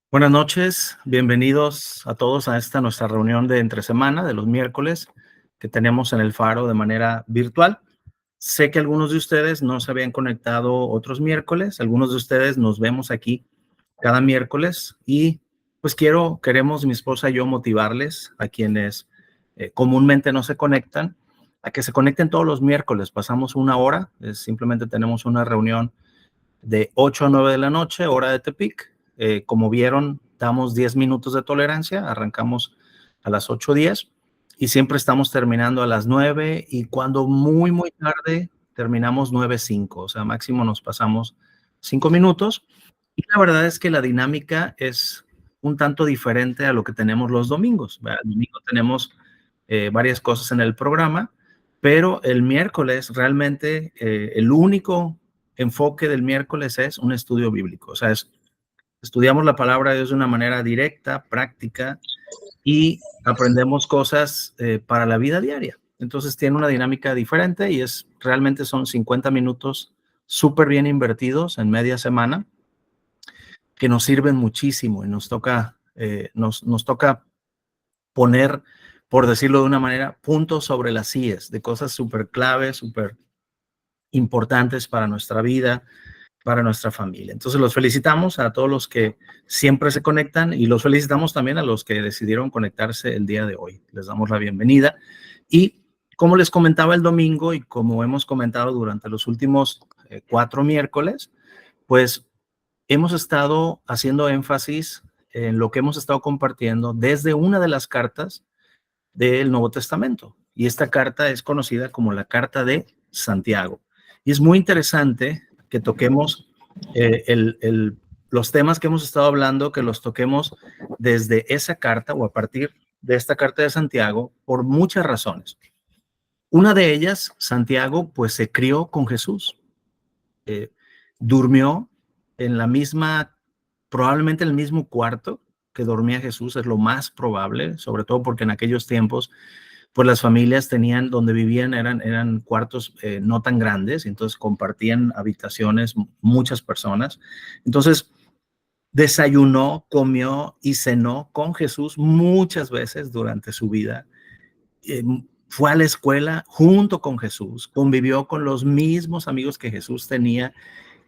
Buenas noches, bienvenidos a todos a esta nuestra reunión de entre semana de los miércoles que tenemos en el Faro de manera virtual. Sé que algunos de ustedes no se habían conectado otros miércoles, algunos de ustedes nos vemos aquí cada miércoles y pues queremos mi esposa y yo motivarles a quienes comúnmente no se conectan, a que se conecten todos los miércoles. Pasamos una hora, simplemente tenemos una reunión de 8 a 9 de la noche, hora de Tepic. Como vieron, damos 10 minutos de tolerancia, arrancamos a las 8:10 y siempre estamos terminando a las 9 y cuando muy tarde terminamos 9:05, o sea, máximo nos pasamos 5 minutos. Y la verdad es que la dinámica es un tanto diferente a lo que tenemos los domingos, ¿verdad? El domingo tenemos varias cosas en el programa, pero el miércoles realmente el único enfoque del miércoles es un estudio bíblico. O sea, estudiamos la palabra de Dios de una manera directa, práctica y aprendemos cosas para la vida diaria. Entonces tiene una dinámica diferente y realmente son 50 minutos súper bien invertidos en media semana que nos sirven muchísimo y nos toca poner, por decirlo de una manera, puntos sobre las íes de cosas súper claves, súper importantes para nuestra vida, para nuestra familia. Entonces los felicitamos a todos los que siempre se conectan y los felicitamos también a los que decidieron conectarse el día de hoy. Les damos la bienvenida y como les comentaba el domingo y como hemos comentado durante los últimos 4 miércoles, pues hemos estado haciendo énfasis en lo que hemos estado compartiendo desde una de las cartas del Nuevo Testamento. Y esta carta es conocida como la Carta de Santiago. Y es muy interesante que toquemos los temas que hemos estado hablando, que los toquemos desde esa carta o a partir de esta Carta de Santiago por muchas razones. Una de ellas, Santiago, pues se crió con Jesús. Durmió en la misma, probablemente en el mismo cuarto que dormía Jesús, es lo más probable, sobre todo porque en aquellos tiempos, pues las familias tenían, donde vivían eran cuartos no tan grandes, entonces compartían habitaciones muchas personas. Entonces, desayunó, comió y cenó con Jesús muchas veces durante su vida. Fue a la escuela junto con Jesús, convivió con los mismos amigos que Jesús tenía,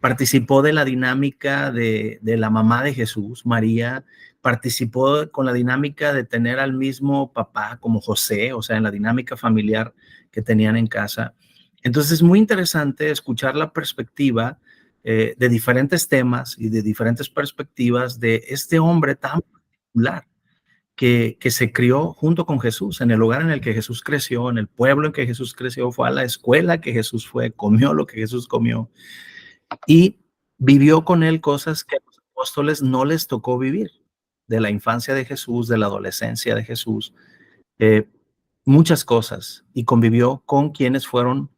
participó de la dinámica de la mamá de Jesús, María, participó con la dinámica de tener al mismo papá como José, o sea, en la dinámica familiar que tenían en casa. Entonces es muy interesante escuchar la perspectiva de diferentes temas y de diferentes perspectivas de este hombre tan particular que se crió junto con Jesús, en el lugar en el que Jesús creció, en el pueblo en que Jesús creció, fue a la escuela que Jesús fue, comió lo que Jesús comió y vivió con él cosas que a los apóstoles no les tocó vivir, de la infancia de Jesús, de la adolescencia de Jesús, eh, muchas cosas, y convivió con quienes fueron,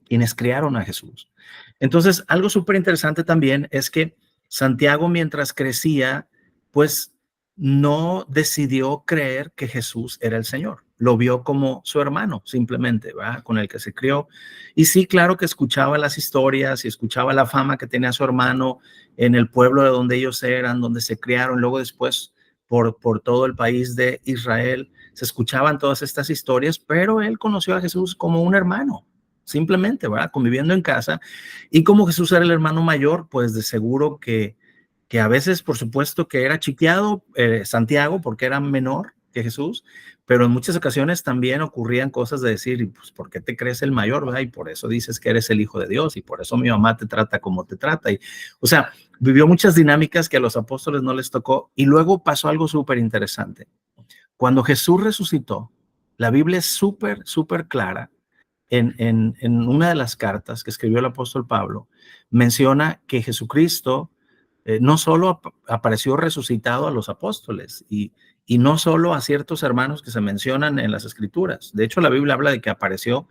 quienes criaron a Jesús. Entonces, algo súper interesante también es que Santiago, mientras crecía, pues no decidió creer que Jesús era el Señor. Lo vio como su hermano, simplemente, ¿verdad? Con el que se crió. Y sí, claro que escuchaba las historias y escuchaba la fama que tenía su hermano en el pueblo de donde ellos eran, donde se criaron, luego después por todo el país de Israel. Se escuchaban todas estas historias, pero él conoció a Jesús como un hermano, simplemente, ¿verdad? Conviviendo en casa. Y como Jesús era el hermano mayor, pues de seguro que a veces, por supuesto, que era chiqueado Santiago porque era menor que Jesús, pero en muchas ocasiones también ocurrían cosas de decir, pues, ¿por qué te crees el mayor, verdad? Y por eso dices que eres el hijo de Dios y por eso mi mamá te trata como te trata. Y, o sea, vivió muchas dinámicas que a los apóstoles no les tocó. Y luego pasó algo súper interesante. Cuando Jesús resucitó, la Biblia es súper clara. En una de las cartas que escribió el apóstol Pablo, menciona que Jesucristo no solo apareció resucitado a los apóstoles y no solo a ciertos hermanos que se mencionan en las escrituras. De hecho, la Biblia habla de que apareció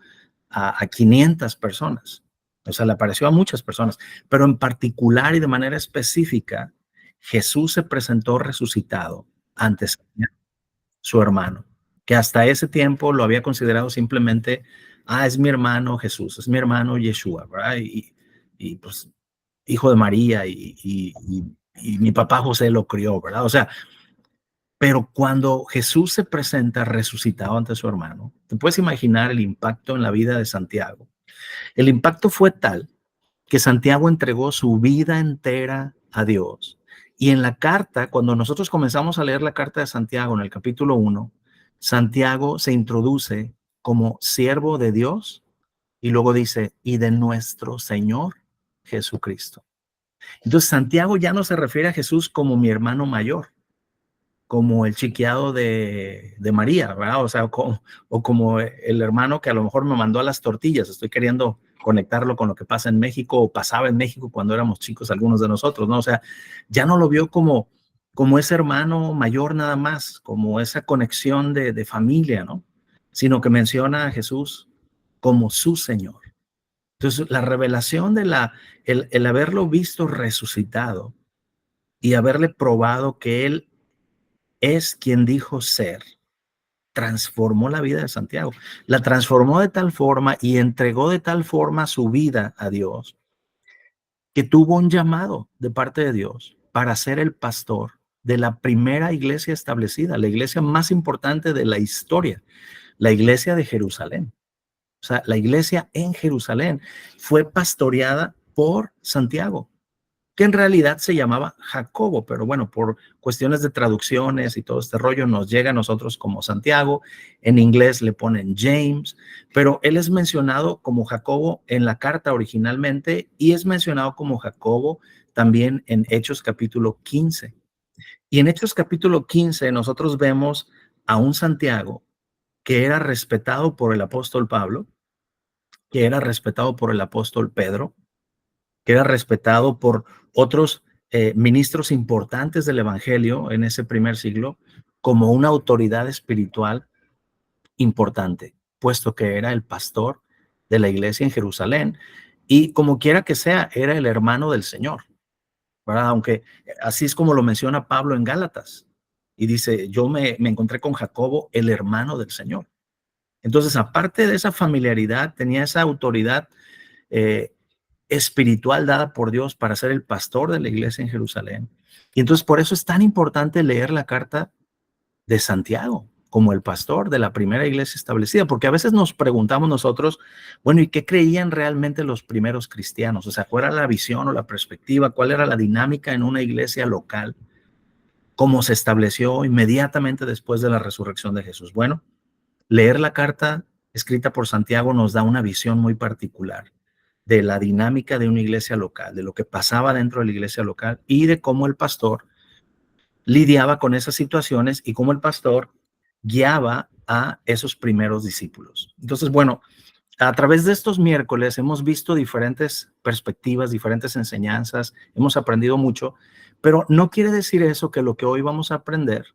a 500 personas. O sea, le apareció a muchas personas, pero en particular y de manera específica, Jesús se presentó resucitado ante su hermano, que hasta ese tiempo lo había considerado simplemente, es mi hermano Jesús, es mi hermano Yeshua, ¿verdad? Y pues hijo de María y mi papá José lo crió, ¿verdad? O sea, pero cuando Jesús se presenta resucitado ante su hermano, te puedes imaginar el impacto en la vida de Santiago. El impacto fue tal que Santiago entregó su vida entera a Dios. Y en la carta, cuando nosotros comenzamos a leer la carta de Santiago en el capítulo 1, Santiago se introduce como siervo de Dios y luego dice, y de nuestro Señor Jesucristo. Entonces Santiago ya no se refiere a Jesús como mi hermano mayor, como el chiqueado de María, ¿verdad? O sea, o como el hermano que a lo mejor me mandó a las tortillas. Estoy queriendo conectarlo con lo que pasa en México o pasaba en México cuando éramos chicos algunos de nosotros, ¿no? O sea, ya no lo vio como ese hermano mayor nada más, como esa conexión de familia, ¿no? Sino que menciona a Jesús como su Señor. Entonces, la revelación de el haberlo visto resucitado y haberle probado que Él es quien dijo ser, transformó la vida de Santiago. La transformó de tal forma y entregó de tal forma su vida a Dios, que tuvo un llamado de parte de Dios para ser el pastor de la primera iglesia establecida, la iglesia más importante de la historia, la iglesia de Jerusalén. O sea, la iglesia en Jerusalén fue pastoreada por Santiago, que en realidad se llamaba Jacobo, pero bueno, por cuestiones de traducciones y todo este rollo nos llega a nosotros como Santiago. En inglés le ponen James, pero él es mencionado como Jacobo en la carta originalmente y es mencionado como Jacobo también en Hechos capítulo 15. Y en Hechos capítulo 15 nosotros vemos a un Santiago que era respetado por el apóstol Pablo, que era respetado por el apóstol Pedro, que era respetado por otros ministros importantes del Evangelio en ese primer siglo como una autoridad espiritual importante, puesto que era el pastor de la iglesia en Jerusalén y como quiera que sea, era el hermano del Señor, ¿verdad? Aunque así es como lo menciona Pablo en Gálatas y dice, yo me encontré con Jacobo, el hermano del Señor. Entonces, aparte de esa familiaridad, tenía esa autoridad eh, espiritual dada por Dios para ser el pastor de la iglesia en Jerusalén. Y entonces por eso es tan importante leer la carta de Santiago como el pastor de la primera iglesia establecida, porque a veces nos preguntamos nosotros, bueno, ¿y qué creían realmente los primeros cristianos? O sea, ¿cuál era la visión o la perspectiva? ¿Cuál era la dinámica en una iglesia local? ¿Cómo se estableció inmediatamente después de la resurrección de Jesús? Bueno, leer la carta escrita por Santiago nos da una visión muy particular de la dinámica de una iglesia local, de lo que pasaba dentro de la iglesia local y de cómo el pastor lidiaba con esas situaciones y cómo el pastor guiaba a esos primeros discípulos. Entonces, bueno, a través de estos miércoles hemos visto diferentes perspectivas, diferentes enseñanzas, hemos aprendido mucho, pero no quiere decir eso que lo que hoy vamos a aprender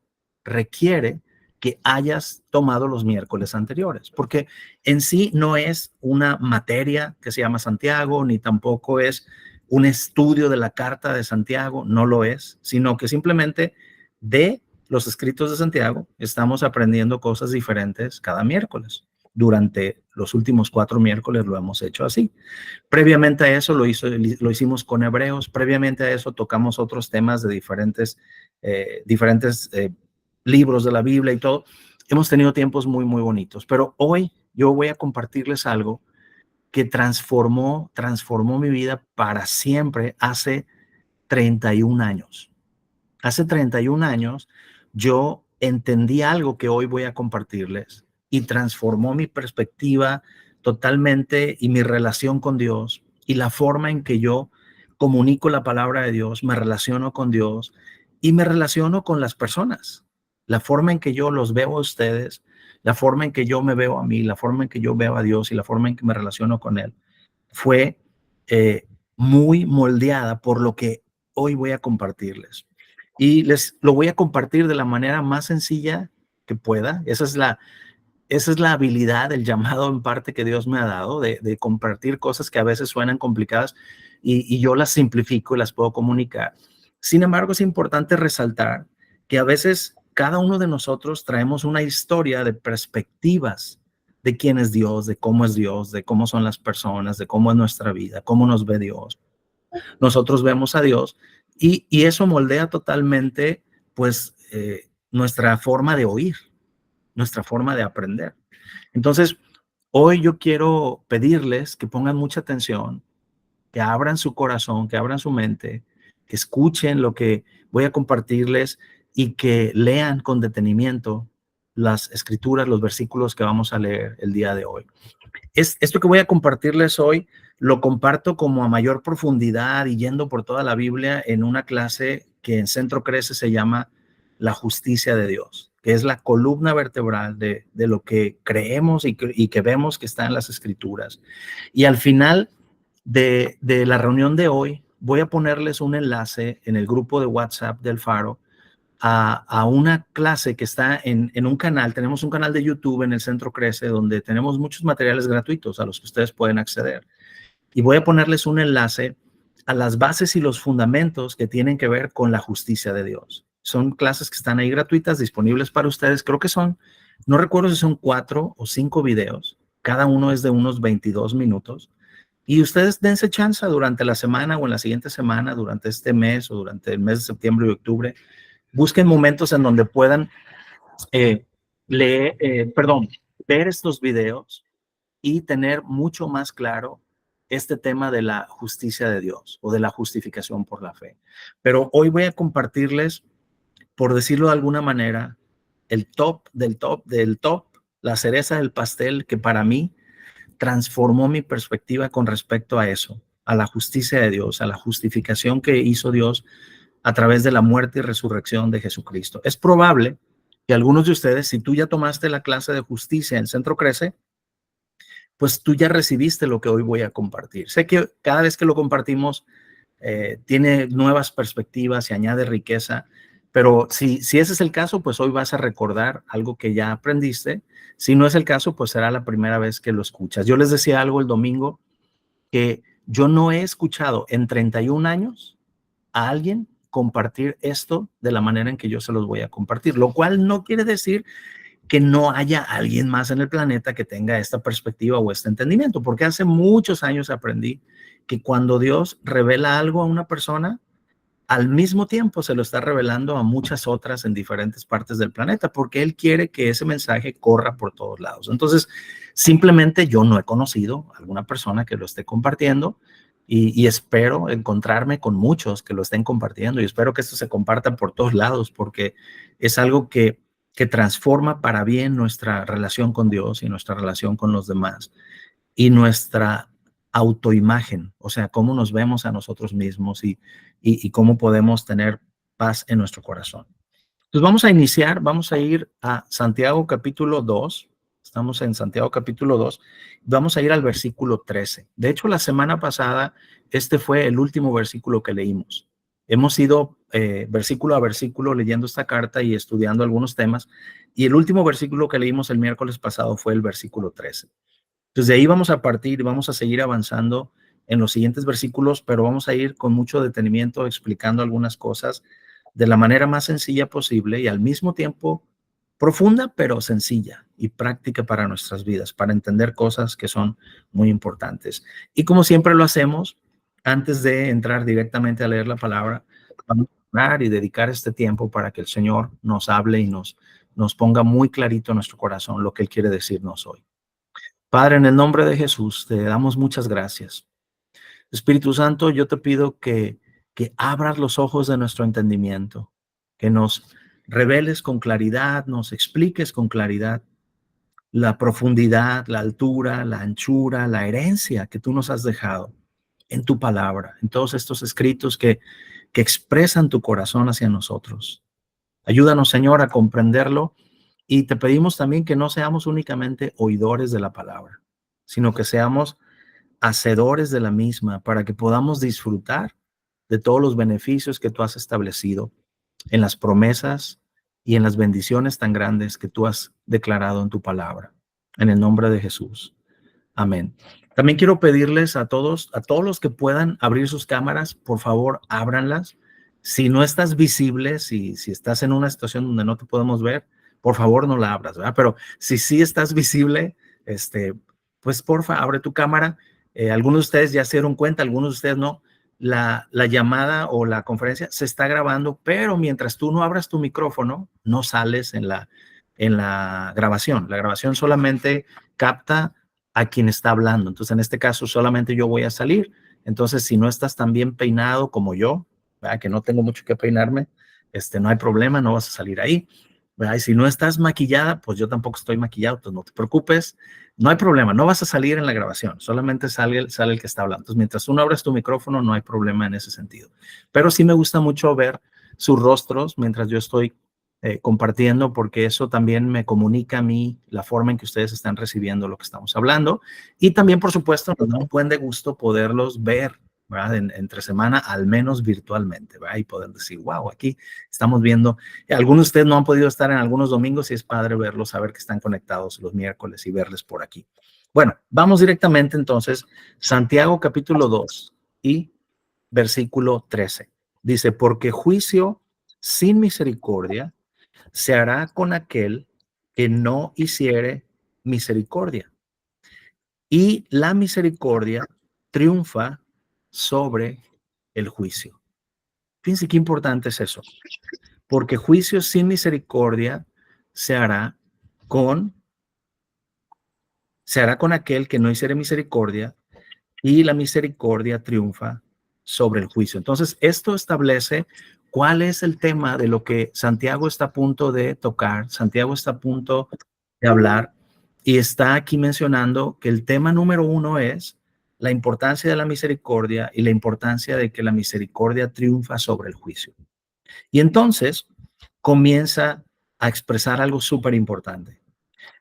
requiere que hayas tomado los miércoles anteriores, porque en sí no es una materia que se llama Santiago, ni tampoco es un estudio de la carta de Santiago, no lo es, sino que simplemente de los escritos de Santiago estamos aprendiendo cosas diferentes cada miércoles. Durante los últimos 4 miércoles lo hemos hecho así. Previamente a eso lo hicimos con Hebreos, previamente a eso tocamos otros temas de diferentes libros de la Biblia y todo. Hemos tenido tiempos muy, muy bonitos, pero hoy yo voy a compartirles algo que transformó mi vida para siempre hace 31 años. Hace 31 años yo entendí algo que hoy voy a compartirles y transformó mi perspectiva totalmente y mi relación con Dios y la forma en que yo comunico la palabra de Dios, me relaciono con Dios y me relaciono con las personas. La forma en que yo los veo a ustedes, la forma en que yo me veo a mí, la forma en que yo veo a Dios y la forma en que me relaciono con Él fue muy moldeada por lo que hoy voy a compartirles. Y les lo voy a compartir de la manera más sencilla que pueda. Esa es la habilidad, el llamado en parte que Dios me ha dado de compartir cosas que a veces suenan complicadas y yo las simplifico y las puedo comunicar. Sin embargo, es importante resaltar que a veces cada uno de nosotros traemos una historia de perspectivas de quién es Dios, de cómo son las personas, de cómo es nuestra vida, cómo nos ve Dios. Nosotros vemos a Dios Y eso moldea totalmente, pues, nuestra forma de oír, nuestra forma de aprender. Entonces, hoy yo quiero pedirles que pongan mucha atención, que abran su corazón, que abran su mente, que escuchen lo que voy a compartirles y que lean con detenimiento las escrituras, los versículos que vamos a leer el día de hoy. Esto que voy a compartirles hoy lo comparto como a mayor profundidad y yendo por toda la Biblia en una clase que en Centro Crece se llama La Justicia de Dios, que es la columna vertebral de lo que creemos y que vemos que está en las escrituras. Y al final de la reunión de hoy, voy a ponerles un enlace en el grupo de WhatsApp del Faro a una clase que está en un canal. Tenemos un canal de YouTube en el Centro Crece donde tenemos muchos materiales gratuitos a los que ustedes pueden acceder. Y voy a ponerles un enlace a las bases y los fundamentos que tienen que ver con la justicia de Dios. Son clases que están ahí gratuitas, disponibles para ustedes. Creo que son, no recuerdo si son 4 o 5 videos. Cada uno es de unos 22 minutos. Y ustedes dense chance durante la semana o en la siguiente semana, durante este mes o durante el mes de septiembre y octubre. Busquen momentos en donde puedan ver estos videos y tener mucho más claro este tema de la justicia de Dios o de la justificación por la fe. Pero hoy voy a compartirles, por decirlo de alguna manera, el top del top del top, la cereza del pastel que para mí transformó mi perspectiva con respecto a eso, a la justicia de Dios, a la justificación que hizo Dios a través de la muerte y resurrección de Jesucristo. Es probable que algunos de ustedes, si tú ya tomaste la clase de justicia en Centro Crece, pues tú ya recibiste lo que hoy voy a compartir. Sé que cada vez que lo compartimos tiene nuevas perspectivas y añade riqueza, pero si ese es el caso, pues hoy vas a recordar algo que ya aprendiste. Si no es el caso, pues será la primera vez que lo escuchas. Yo les decía algo el domingo, que yo no he escuchado en 31 años a alguien compartir esto de la manera en que yo se los voy a compartir, lo cual no quiere decir que no haya alguien más en el planeta que tenga esta perspectiva o este entendimiento, porque hace muchos años aprendí que cuando Dios revela algo a una persona, al mismo tiempo se lo está revelando a muchas otras en diferentes partes del planeta, porque Él quiere que ese mensaje corra por todos lados. Entonces, simplemente yo no he conocido a alguna persona que lo esté compartiendo y espero encontrarme con muchos que lo estén compartiendo y espero que esto se comparta por todos lados, porque es algo que transforma para bien nuestra relación con Dios y nuestra relación con los demás y nuestra autoimagen, o sea, cómo nos vemos a nosotros mismos y cómo podemos tener paz en nuestro corazón. Entonces vamos a iniciar, vamos a ir a Santiago capítulo 2, estamos en Santiago capítulo 2, vamos a ir al versículo 13. De hecho, la semana pasada, este fue el último versículo que leímos. Hemos ido versículo a versículo leyendo esta carta y estudiando algunos temas, y el último versículo que leímos el miércoles pasado fue el versículo 13. Entonces de ahí vamos a partir y vamos a seguir avanzando en los siguientes versículos, pero vamos a ir con mucho detenimiento explicando algunas cosas de la manera más sencilla posible y al mismo tiempo profunda, pero sencilla y práctica para nuestras vidas, para entender cosas que son muy importantes. Y como siempre lo hacemos, antes de entrar directamente a leer la palabra, vamos a orar y dedicar este tiempo para que el Señor nos hable y nos ponga muy clarito en nuestro corazón lo que Él quiere decirnos hoy. Padre, en el nombre de Jesús, te damos muchas gracias. Espíritu Santo, yo te pido que abras los ojos de nuestro entendimiento, que nos reveles con claridad, nos expliques con claridad la profundidad, la altura, la anchura, la herencia que tú nos has dejado en tu palabra, en todos estos escritos que expresan tu corazón hacia nosotros. Ayúdanos, Señor, a comprenderlo y te pedimos también que no seamos únicamente oidores de la palabra, sino que seamos hacedores de la misma para que podamos disfrutar de todos los beneficios que tú has establecido en las promesas y en las bendiciones tan grandes que tú has declarado en tu palabra. En el nombre de Jesús. Amén. También quiero pedirles a todos los que puedan abrir sus cámaras, por favor, ábranlas. Si no estás visible, si estás en una situación donde no te podemos ver, por favor no la abras, ¿verdad? Pero si sí estás visible, pues porfa, abre tu cámara. Algunos de ustedes ya se dieron cuenta, algunos de ustedes no. la llamada o la conferencia se está grabando, pero mientras tú no abras tu micrófono, no sales en la grabación. La grabación solamente capta a quien está hablando. Entonces, en este caso, solamente yo voy a salir. Entonces, si no estás tan bien peinado como yo, ¿verdad? Que no tengo mucho que peinarme, no hay problema, no vas a salir ahí, ¿verdad? Y si no estás maquillada, pues yo tampoco estoy maquillado, entonces no te preocupes, no hay problema, no vas a salir en la grabación, solamente sale el que está hablando. Entonces, mientras tú no abres tu micrófono, no hay problema en ese sentido. Pero sí me gusta mucho ver sus rostros mientras yo estoy compartiendo, porque eso también me comunica a mí la forma en que ustedes están recibiendo lo que estamos hablando. Y también, por supuesto, nos da un buen de gusto poderlos ver, ¿verdad? Entre semana, al menos virtualmente, ¿verdad? Y poder decir, wow, aquí estamos viendo. Algunos de ustedes no han podido estar en algunos domingos y es padre verlos, saber que están conectados los miércoles y verles por aquí. Bueno, vamos directamente entonces, Santiago capítulo 2 y versículo 13. Dice, porque juicio sin misericordia se hará con aquel que no hiciere misericordia. Y la misericordia triunfa sobre el juicio. Fíjense qué importante es eso. Porque juicio sin misericordia se hará con aquel que no hiciere misericordia, y la misericordia triunfa sobre el juicio. Entonces, esto establece cuál es el tema de lo que Santiago está a punto de tocar. Santiago está a punto de hablar y está aquí mencionando que el tema número uno es la importancia de la misericordia y la importancia de que la misericordia triunfa sobre el juicio. Y entonces comienza a expresar algo súper importante.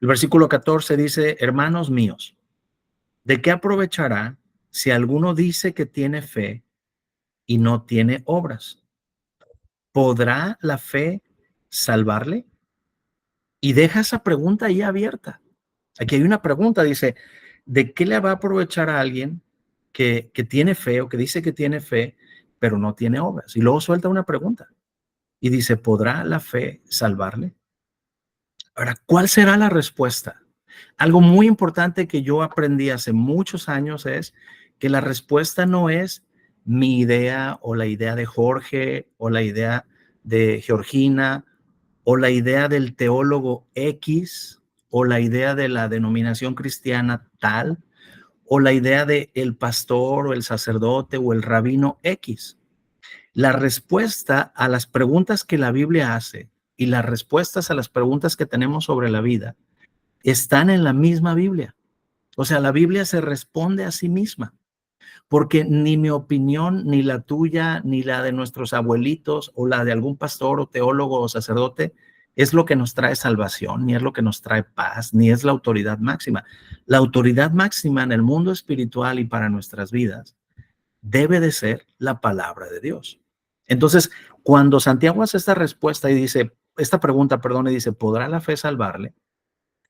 El versículo 14 dice, hermanos míos, ¿de qué aprovechará si alguno dice que tiene fe y no tiene obras? ¿Podrá la fe salvarle? Y deja esa pregunta ahí abierta. Aquí hay una pregunta, dice, ¿de qué le va a aprovechar a alguien que tiene fe o que dice que tiene fe, pero no tiene obras? Y luego suelta una pregunta y dice, ¿podrá la fe salvarle? Ahora, ¿cuál será la respuesta? Algo muy importante que yo aprendí hace muchos años es que la respuesta no es mi idea o la idea de Jorge o la idea de Georgina o la idea del teólogo X o la idea de la denominación cristiana tal o la idea de el pastor o el sacerdote o el rabino X. La respuesta a las preguntas que la Biblia hace y las respuestas a las preguntas que tenemos sobre la vida están en la misma Biblia. O sea, la Biblia se responde a sí misma, porque ni mi opinión, ni la tuya, ni la de nuestros abuelitos o la de algún pastor o teólogo o sacerdote es lo que nos trae salvación, ni es lo que nos trae paz, ni es la autoridad máxima. La autoridad máxima en el mundo espiritual y para nuestras vidas debe de ser la palabra de Dios. Entonces, cuando Santiago hace esta respuesta y dice, esta pregunta, perdón, y dice, ¿podrá la fe salvarle?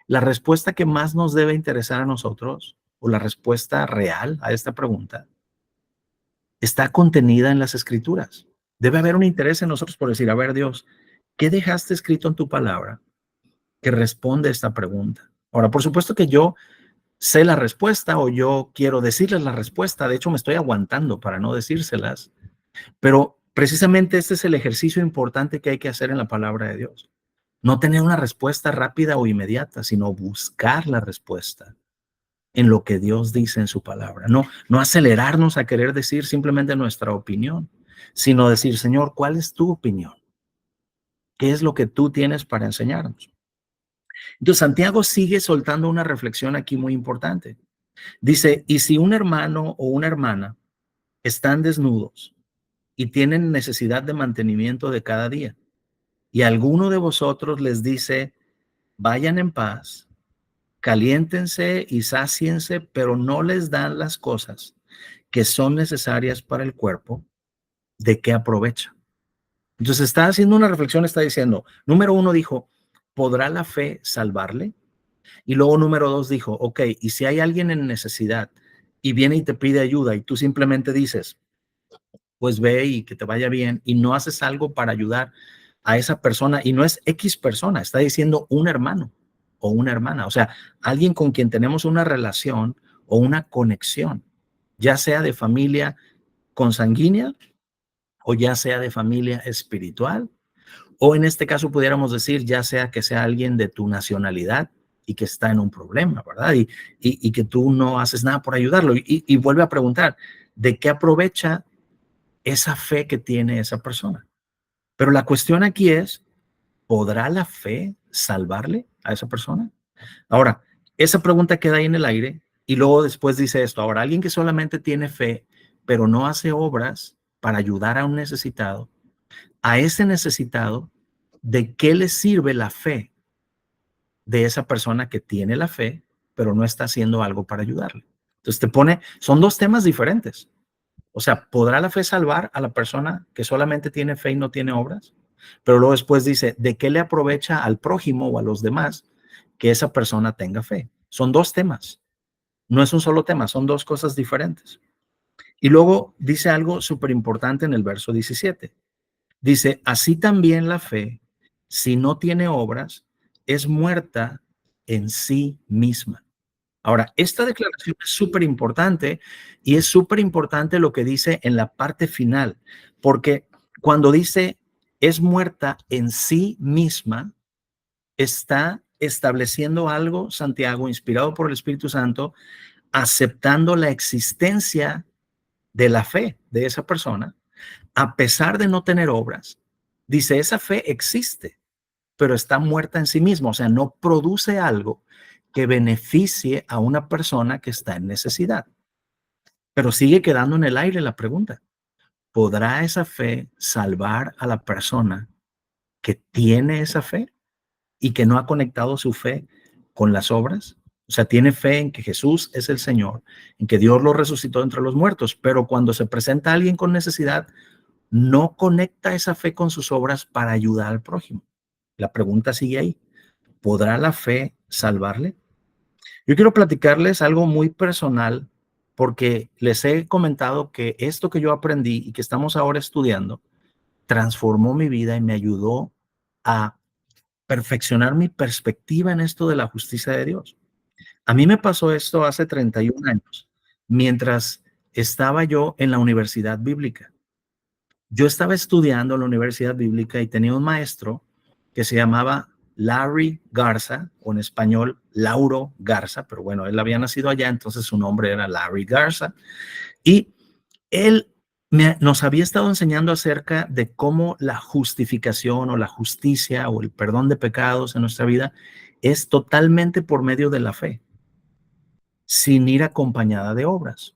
La respuesta que más nos debe interesar a nosotros, o la respuesta real a esta pregunta, está contenida en las Escrituras. Debe haber un interés en nosotros por decir, a ver, Dios, ¿qué dejaste escrito en tu palabra que responde a esta pregunta? Ahora, por supuesto que yo sé la respuesta o yo quiero decirles la respuesta. De hecho, me estoy aguantando para no decírselas. Pero precisamente este es el ejercicio importante que hay que hacer en la palabra de Dios. No tener una respuesta rápida o inmediata, sino buscar la respuesta en lo que Dios dice en su palabra. No acelerarnos a querer decir simplemente nuestra opinión, sino decir, Señor, ¿cuál es tu opinión? ¿Qué es lo que tú tienes para enseñarnos? Entonces, Santiago sigue soltando una reflexión aquí muy importante. Dice, y si un hermano o una hermana están desnudos y tienen necesidad de mantenimiento de cada día, y alguno de vosotros les dice, vayan en paz, caliéntense y sáciense, pero no les dan las cosas que son necesarias para el cuerpo, ¿de qué aprovecha? Entonces está haciendo una reflexión, está diciendo, número uno dijo, ¿podrá la fe salvarle? Y luego número dos dijo, ok, y si hay alguien en necesidad y viene y te pide ayuda y tú simplemente dices, pues ve y que te vaya bien y no haces algo para ayudar a esa persona, y no es X persona, está diciendo un hermano o una hermana, o sea, alguien con quien tenemos una relación o una conexión, ya sea de familia consanguínea o ya sea de familia espiritual, o en este caso pudiéramos decir ya sea que sea alguien de tu nacionalidad y que está en un problema, ¿verdad? Y que tú no haces nada por ayudarlo. Y vuelve a preguntar, ¿de qué aprovecha esa fe que tiene esa persona? Pero la cuestión aquí es, ¿podrá la fe salvarle a esa persona? Ahora, esa pregunta queda ahí en el aire y luego después dice esto. Ahora, alguien que solamente tiene fe, pero no hace obras para ayudar a un necesitado, a ese necesitado, ¿de qué le sirve la fe de esa persona que tiene la fe, pero no está haciendo algo para ayudarle? Entonces te pone, son dos temas diferentes. O sea, ¿podrá la fe salvar a la persona que solamente tiene fe y no tiene obras? Pero luego después dice, ¿de qué le aprovecha al prójimo o a los demás que esa persona tenga fe? Son dos temas. No es un solo tema, son dos cosas diferentes. Y luego dice algo súper importante en el verso 17. Dice, así también la fe, si no tiene obras, es muerta en sí misma. Ahora, esta declaración es súper importante y es súper importante lo que dice en la parte final, porque cuando dice es muerta en sí misma, está estableciendo algo, Santiago, inspirado por el Espíritu Santo, aceptando la existencia de la fe de esa persona, a pesar de no tener obras. Dice, esa fe existe, pero está muerta en sí misma, o sea, no produce algo que beneficie a una persona que está en necesidad. Pero sigue quedando en el aire la pregunta, ¿podrá esa fe salvar a la persona que tiene esa fe y que no ha conectado su fe con las obras? O sea, tiene fe en que Jesús es el Señor, en que Dios lo resucitó entre los muertos, pero cuando se presenta alguien con necesidad, no conecta esa fe con sus obras para ayudar al prójimo. La pregunta sigue ahí. ¿Podrá la fe salvarle? Yo quiero platicarles algo muy personal porque les he comentado que esto que yo aprendí y que estamos ahora estudiando transformó mi vida y me ayudó a perfeccionar mi perspectiva en esto de la justicia de Dios. A mí me pasó esto hace 31 años, mientras estaba yo en la universidad bíblica. Yo estaba estudiando en la universidad bíblica y tenía un maestro que se llamaba Larry Garza, o en español Lauro Garza, pero bueno, él había nacido allá, entonces su nombre era Larry Garza. Y él nos había estado enseñando acerca de cómo la justificación o la justicia o el perdón de pecados en nuestra vida es totalmente por medio de la fe, sin ir acompañada de obras.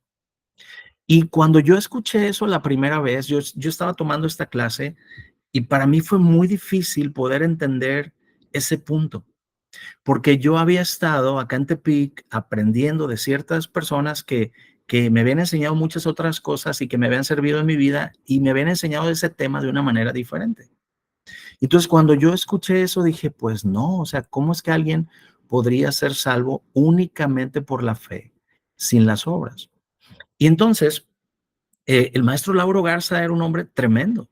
Y cuando yo escuché eso la primera vez, yo estaba tomando esta clase y para mí fue muy difícil poder entender ese punto, porque yo había estado acá en Tepic aprendiendo de ciertas personas que me habían enseñado muchas otras cosas y que me habían servido en mi vida y me habían enseñado ese tema de una manera diferente. Entonces, cuando yo escuché eso, dije, pues no, o sea, ¿cómo es que alguien podría ser salvo únicamente por la fe, sin las obras? Y entonces, el maestro Lauro Garza era un hombre tremendo,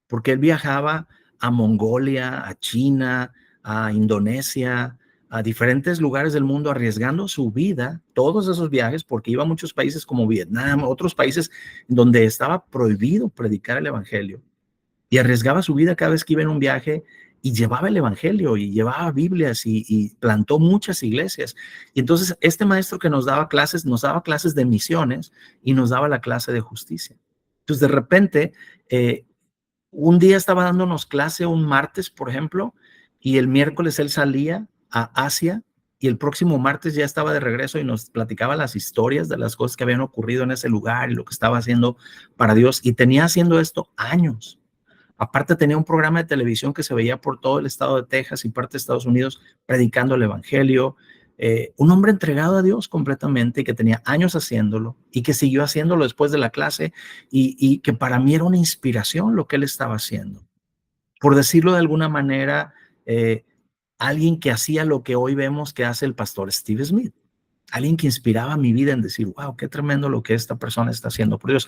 porque él viajaba a Mongolia, a China, a Indonesia, a diferentes lugares del mundo, arriesgando su vida, todos esos viajes, porque iba a muchos países como Vietnam, otros países donde estaba prohibido predicar el evangelio, y arriesgaba su vida cada vez que iba en un viaje y llevaba el evangelio y llevaba Biblias y plantó muchas iglesias. Y entonces este maestro que nos daba clases de misiones y nos daba la clase de justicia. Entonces de repente, un día estaba dándonos clase un martes, por ejemplo, y el miércoles él salía a Asia y el próximo martes ya estaba de regreso y nos platicaba las historias de las cosas que habían ocurrido en ese lugar y lo que estaba haciendo para Dios. Y tenía haciendo esto años. Aparte tenía un programa de televisión que se veía por todo el estado de Texas y parte de Estados Unidos predicando el evangelio. Un hombre entregado a Dios completamente y que tenía años haciéndolo y que siguió haciéndolo después de la clase y que para mí era una inspiración lo que él estaba haciendo. Por decirlo de alguna manera, alguien que hacía lo que hoy vemos que hace el pastor Steve Smith. Alguien que inspiraba mi vida en decir, wow, qué tremendo lo que esta persona está haciendo por Dios.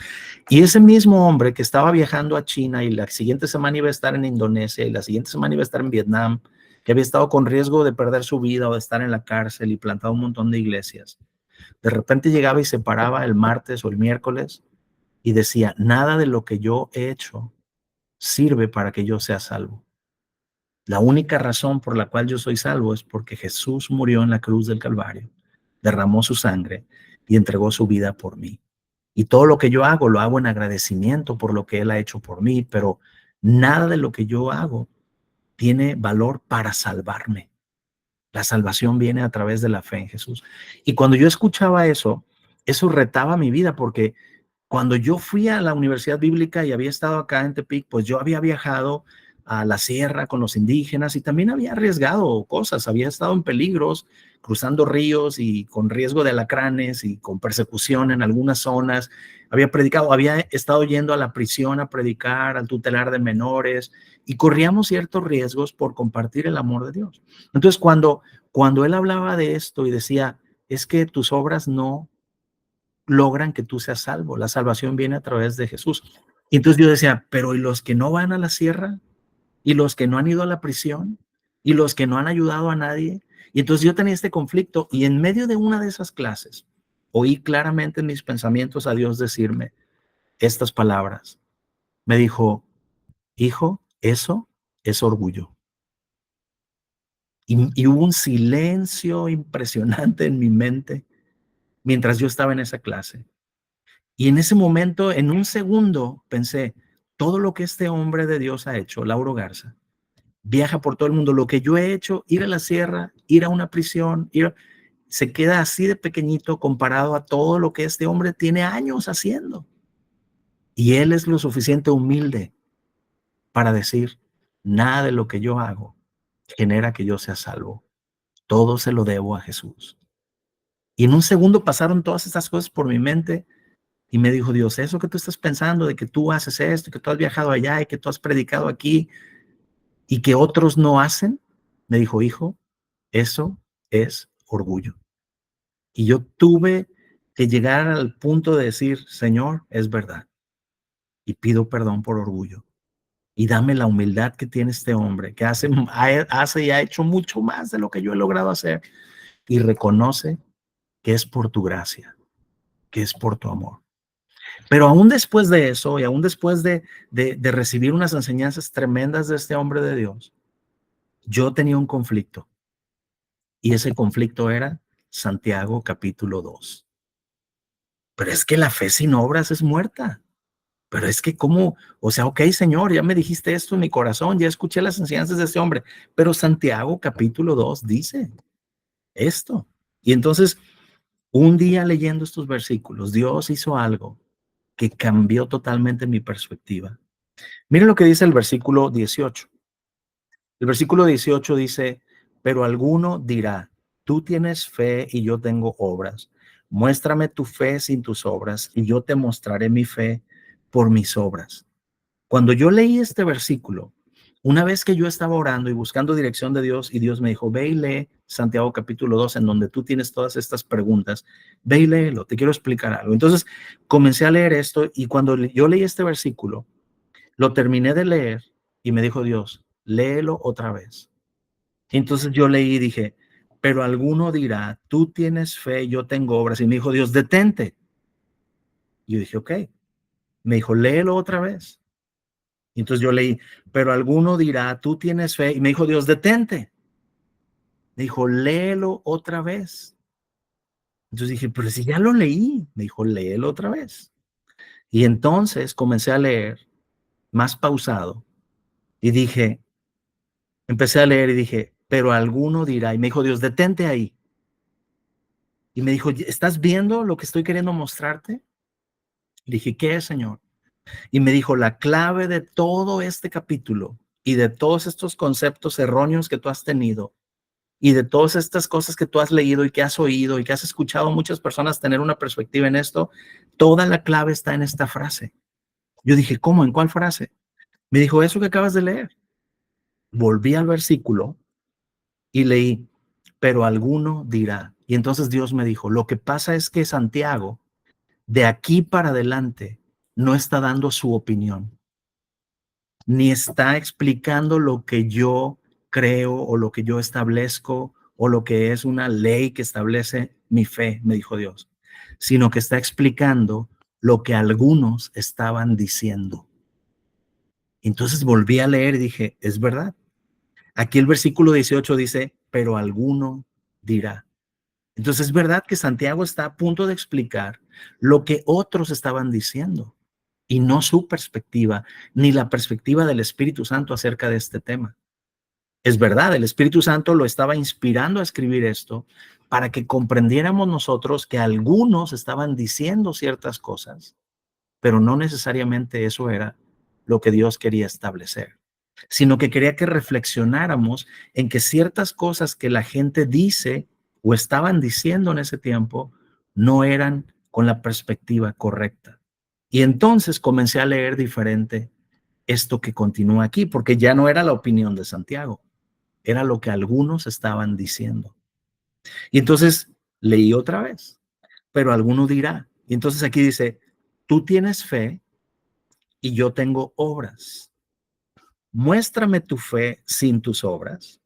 Y ese mismo hombre que estaba viajando a China y la siguiente semana iba a estar en Indonesia y la siguiente semana iba a estar en Vietnam, que había estado con riesgo de perder su vida o de estar en la cárcel y plantado un montón de iglesias, de repente llegaba y se paraba el martes o el miércoles y decía, nada de lo que yo he hecho sirve para que yo sea salvo. La única razón por la cual yo soy salvo es porque Jesús murió en la cruz del Calvario, derramó su sangre y entregó su vida por mí. Y todo lo que yo hago, lo hago en agradecimiento por lo que Él ha hecho por mí, pero nada de lo que yo hago tiene valor para salvarme. La salvación viene a través de la fe en Jesús. Y cuando yo escuchaba eso, eso retaba mi vida porque cuando yo fui a la Universidad Bíblica y había estado acá en Tepic, pues yo había viajado a la sierra con los indígenas y también había arriesgado cosas, había estado en peligros, cruzando ríos y con riesgo de alacranes y con persecución en algunas zonas. Había predicado, había estado yendo a la prisión a predicar, al tutelar de menores y corríamos ciertos riesgos por compartir el amor de Dios. Entonces, cuando él hablaba de esto y decía, es que tus obras no logran que tú seas salvo. La salvación viene a través de Jesús. Y entonces yo decía, pero ¿y los que no van a la sierra? ¿Y los que no han ido a la prisión? ¿Y los que no han ayudado a nadie? Y entonces yo tenía este conflicto y en medio de una de esas clases oí claramente en mis pensamientos a Dios decirme estas palabras. Me dijo, hijo, eso es orgullo. Y hubo un silencio impresionante en mi mente mientras yo estaba en esa clase. Y en ese momento, en un segundo, pensé, todo lo que este hombre de Dios ha hecho, Lauro Garza, viaja por todo el mundo. Lo que yo he hecho, ir a la sierra, ir a una prisión, se queda así de pequeñito comparado a todo lo que este hombre tiene años haciendo. Y él es lo suficiente humilde para decir, nada de lo que yo hago genera que yo sea salvo. Todo se lo debo a Jesús. Y en un segundo pasaron todas estas cosas por mi mente. Y me dijo Dios, eso que tú estás pensando de que tú haces esto, que tú has viajado allá y que tú has predicado aquí y que otros no hacen, me dijo, hijo, eso es orgullo. Y yo tuve que llegar al punto de decir, Señor, es verdad. Y pido perdón por orgullo. Y dame la humildad que tiene este hombre, que hace y ha hecho mucho más de lo que yo he logrado hacer. Y reconoce que es por tu gracia, que es por tu amor. Pero aún después de eso y aún después de recibir unas enseñanzas tremendas de este hombre de Dios, yo tenía un conflicto y ese conflicto era Santiago capítulo 2. Pero es que la fe sin obras es muerta. Pero es que cómo, o sea, ok, Señor, ya me dijiste esto en mi corazón, ya escuché las enseñanzas de este hombre, pero Santiago capítulo 2 dice esto. Y entonces, un día leyendo estos versículos, Dios hizo algo que cambió totalmente mi perspectiva. Miren lo que dice el versículo 18. El versículo 18 dice, pero alguno dirá, tú tienes fe y yo tengo obras. Muéstrame tu fe sin tus obras y yo te mostraré mi fe por mis obras. Cuando yo leí este versículo, una vez que yo estaba orando y buscando dirección de Dios y Dios me dijo, ve y lee Santiago capítulo 2 en donde tú tienes todas estas preguntas, ve y léelo, te quiero explicar algo. Entonces comencé a leer esto y cuando yo leí este versículo, lo terminé de leer y me dijo Dios, léelo otra vez. Entonces yo leí y dije, pero alguno dirá, tú tienes fe, yo tengo obras. Y me dijo Dios, detente. Y yo dije, ok. Me dijo, léelo otra vez. Y entonces yo leí, pero alguno dirá, tú tienes fe. Y me dijo Dios, detente. Me dijo, léelo otra vez. Entonces dije, pero si ya lo leí. Me dijo, léelo otra vez. Y entonces comencé a leer más pausado y dije, empecé a leer y dije, pero alguno dirá, y me dijo Dios, detente ahí. Y me dijo, ¿estás viendo lo que estoy queriendo mostrarte? Dije, ¿qué es, Señor? Y me dijo, la clave de todo este capítulo y de todos estos conceptos erróneos que tú has tenido y de todas estas cosas que tú has leído y que has oído y que has escuchado a muchas personas tener una perspectiva en esto, toda la clave está en esta frase. Yo dije, ¿cómo? ¿En cuál frase? Me dijo, eso que acabas de leer. Volví al versículo y leí, pero alguno dirá. Y entonces Dios me dijo, lo que pasa es que Santiago, de aquí para adelante, no está dando su opinión, ni está explicando lo que yo creo o lo que yo establezco o lo que es una ley que establece mi fe, me dijo Dios, sino que está explicando lo que algunos estaban diciendo. Entonces volví a leer y dije, es verdad. Aquí el versículo 18 dice, pero alguno dirá. Entonces es verdad que Santiago está a punto de explicar lo que otros estaban diciendo y no su perspectiva, ni la perspectiva del Espíritu Santo acerca de este tema. Es verdad, el Espíritu Santo lo estaba inspirando a escribir esto para que comprendiéramos nosotros que algunos estaban diciendo ciertas cosas, pero no necesariamente eso era lo que Dios quería establecer, sino que quería que reflexionáramos en que ciertas cosas que la gente dice o estaban diciendo en ese tiempo no eran con la perspectiva correcta. Y entonces comencé a leer diferente esto que continúa aquí, porque ya no era la opinión de Santiago, era lo que algunos estaban diciendo. Y entonces leí otra vez, pero alguno dirá. Y entonces aquí dice, tú tienes fe y yo tengo obras. Muéstrame tu fe sin tus obras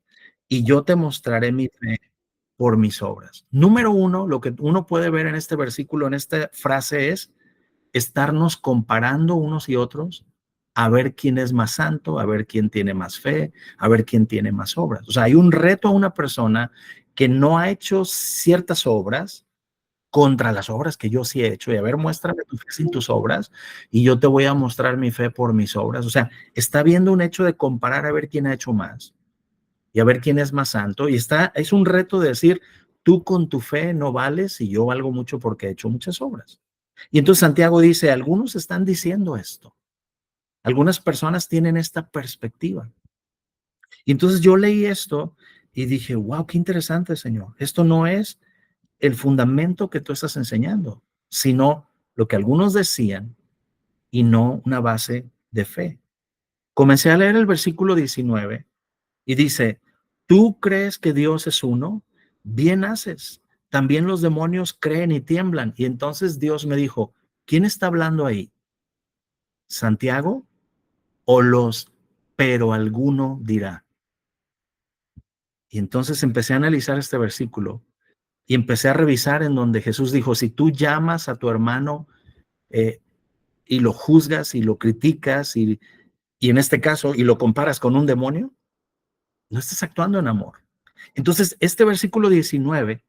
y yo te mostraré mi fe por mis obras. Número uno, lo que uno puede ver en este versículo, en esta frase es estarnos comparando unos y otros a ver quién es más santo, a ver quién tiene más fe, a ver quién tiene más obras. O sea, hay un reto a una persona que no ha hecho ciertas obras contra las obras que yo sí he hecho. Y a ver, muéstrame tu fe sin tus obras y yo te voy a mostrar mi fe por mis obras. O sea, está viendo un hecho de comparar a ver quién ha hecho más y a ver quién es más santo. Y es un reto de decir, tú con tu fe no vales y yo valgo mucho porque he hecho muchas obras. Y entonces Santiago dice, algunos están diciendo esto. Algunas personas tienen esta perspectiva. Y entonces yo leí esto y dije, wow, qué interesante, Señor. Esto no es el fundamento que tú estás enseñando, sino lo que algunos decían y no una base de fe. Comencé a leer el versículo 19 y dice, ¿tú crees que Dios es uno? Bien haces. También los demonios creen y tiemblan. Y entonces Dios me dijo, ¿quién está hablando ahí? ¿Santiago o los, pero alguno dirá? Y entonces empecé a analizar este versículo y empecé a revisar en donde Jesús dijo, si tú llamas a tu hermano eh, y lo juzgas y lo criticas y en este caso y lo comparas con un demonio, no estás actuando en amor. Entonces, este versículo 19,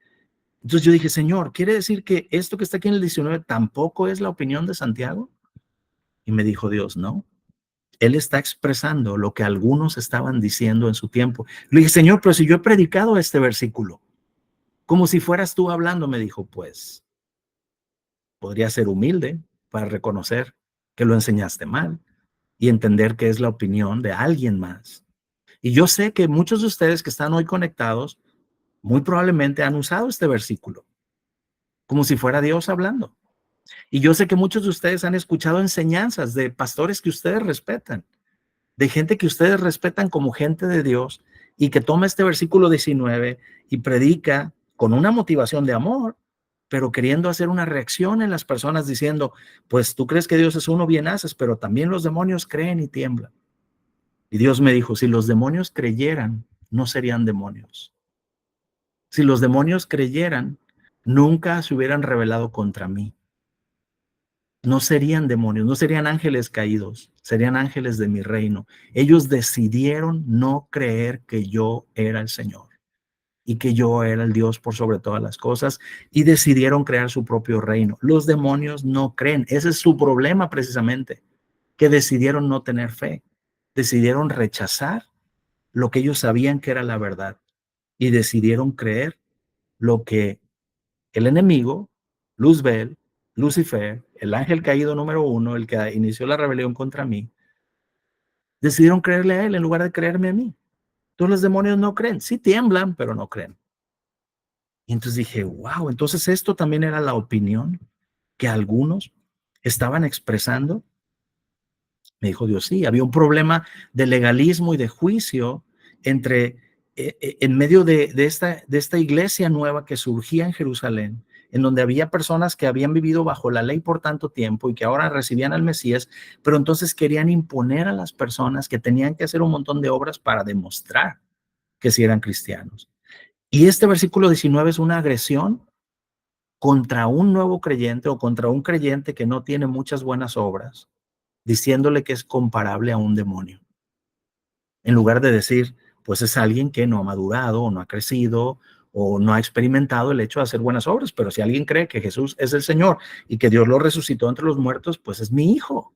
entonces yo dije, Señor, ¿quiere decir que esto que está aquí en el 19 tampoco es la opinión de Santiago? Y me dijo Dios, no. Él está expresando lo que algunos estaban diciendo en su tiempo. Le dije, Señor, pero si yo he predicado este versículo, como si fueras tú hablando, me dijo, pues podría ser humilde para reconocer que lo enseñaste mal y entender que es la opinión de alguien más. Y yo sé que muchos de ustedes que están hoy conectados muy probablemente han usado este versículo como si fuera Dios hablando. Y yo sé que muchos de ustedes han escuchado enseñanzas de pastores que ustedes respetan, de gente que ustedes respetan como gente de Dios y que toma este versículo 19 y predica con una motivación de amor, pero queriendo hacer una reacción en las personas diciendo, pues tú crees que Dios es uno, bien haces, pero también los demonios creen y tiemblan. Y Dios me dijo, si los demonios creyeran, no serían demonios. Si los demonios creyeran, nunca se hubieran rebelado contra mí. No serían demonios, no serían ángeles caídos, serían ángeles de mi reino. Ellos decidieron no creer que yo era el Señor y que yo era el Dios por sobre todas las cosas y decidieron crear su propio reino. Los demonios no creen. Ese es su problema precisamente, que decidieron no tener fe, decidieron rechazar lo que ellos sabían que era la verdad y decidieron creer lo que el enemigo, Luzbel, Lucifer, el ángel caído número uno, el que inició la rebelión contra mí, decidieron creerle a él en lugar de creerme a mí. Entonces los demonios no creen, sí tiemblan, pero no creen. Y entonces dije, wow, entonces esto también era la opinión que algunos estaban expresando. Me dijo Dios, sí, había un problema de legalismo y de juicio entre, en medio de esta iglesia nueva que surgía en Jerusalén, en donde había personas que habían vivido bajo la ley por tanto tiempo y que ahora recibían al Mesías, pero entonces querían imponer a las personas que tenían que hacer un montón de obras para demostrar que sí eran cristianos. Y este versículo 19 es una agresión contra un nuevo creyente o contra un creyente que no tiene muchas buenas obras, diciéndole que es comparable a un demonio. En lugar de decir, pues es alguien que no ha madurado o no ha crecido o no ha experimentado el hecho de hacer buenas obras. Pero si alguien cree que Jesús es el Señor y que Dios lo resucitó entre los muertos, pues es mi hijo.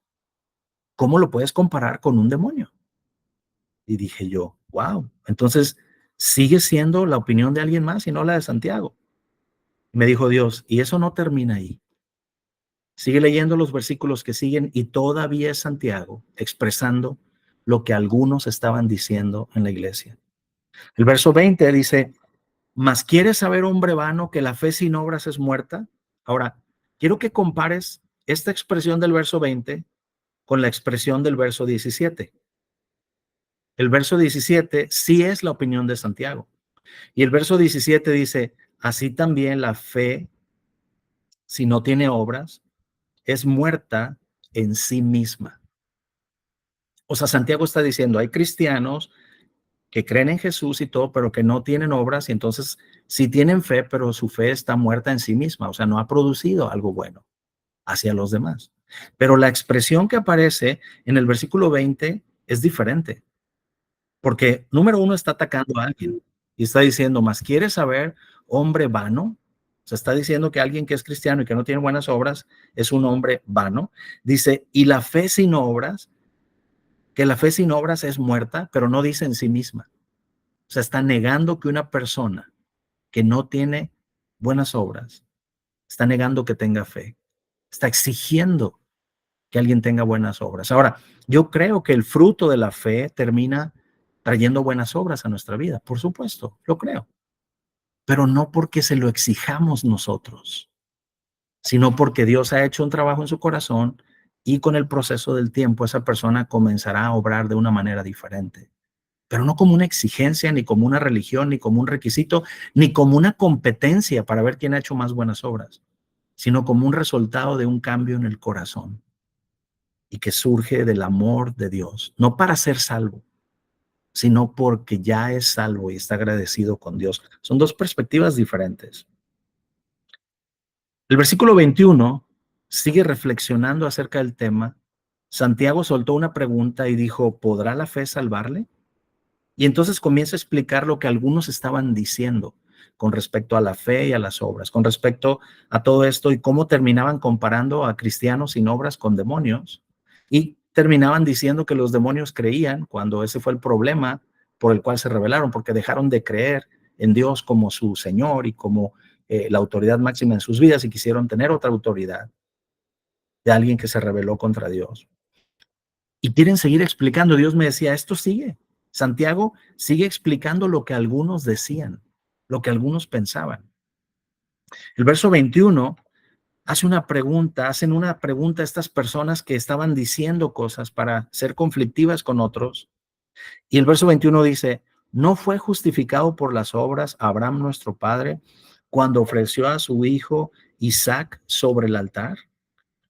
¿Cómo lo puedes comparar con un demonio? Y dije yo, wow, entonces sigue siendo la opinión de alguien más y no la de Santiago. Me dijo Dios, y eso no termina ahí. Sigue leyendo los versículos que siguen y todavía es Santiago expresando lo que algunos estaban diciendo en la iglesia. El verso 20 dice, ¿mas quieres saber, hombre vano, que la fe sin obras es muerta? Ahora, quiero que compares esta expresión del verso 20 con la expresión del verso 17. El verso 17 sí es la opinión de Santiago. Y el verso 17 dice, así también la fe, si no tiene obras, es muerta en sí misma. O sea, Santiago está diciendo, hay cristianos que creen en Jesús y todo, pero que no tienen obras, y entonces sí tienen fe, pero su fe está muerta en sí misma, o sea, no ha producido algo bueno hacia los demás. Pero la expresión que aparece en el versículo 20 es diferente, porque número uno está atacando a alguien y está diciendo, más quieres saber, hombre vano. O sea, está diciendo que alguien que es cristiano y que no tiene buenas obras es un hombre vano. Dice, y la fe sin obras, que la fe sin obras es muerta, pero no dice en sí misma. O sea, está negando que una persona que no tiene buenas obras, está negando que tenga fe. Está exigiendo que alguien tenga buenas obras. Ahora, yo creo que el fruto de la fe termina trayendo buenas obras a nuestra vida. Por supuesto, lo creo. Pero no porque se lo exijamos nosotros, sino porque Dios ha hecho un trabajo en su corazón y con el proceso del tiempo esa persona comenzará a obrar de una manera diferente. Pero no como una exigencia, ni como una religión, ni como un requisito, ni como una competencia para ver quién ha hecho más buenas obras, sino como un resultado de un cambio en el corazón y que surge del amor de Dios, no para ser salvo, sino porque ya es salvo y está agradecido con Dios. Son dos perspectivas diferentes. El versículo 21 sigue reflexionando acerca del tema. Santiago soltó una pregunta y dijo, ¿podrá la fe salvarle? Y entonces comienza a explicar lo que algunos estaban diciendo con respecto a la fe y a las obras, con respecto a todo esto y cómo terminaban comparando a cristianos sin obras con demonios y terminaban diciendo que los demonios creían cuando ese fue el problema por el cual se rebelaron, porque dejaron de creer en Dios como su Señor y como la autoridad máxima en sus vidas y quisieron tener otra autoridad de alguien que se rebeló contra Dios. Y quieren seguir explicando. Dios me decía, esto sigue. Santiago sigue explicando lo que algunos decían, lo que algunos pensaban. El verso 21 hacen una pregunta a estas personas que estaban diciendo cosas para ser conflictivas con otros. Y el verso 21 dice, ¿no fue justificado por las obras Abraham nuestro padre cuando ofreció a su hijo Isaac sobre el altar?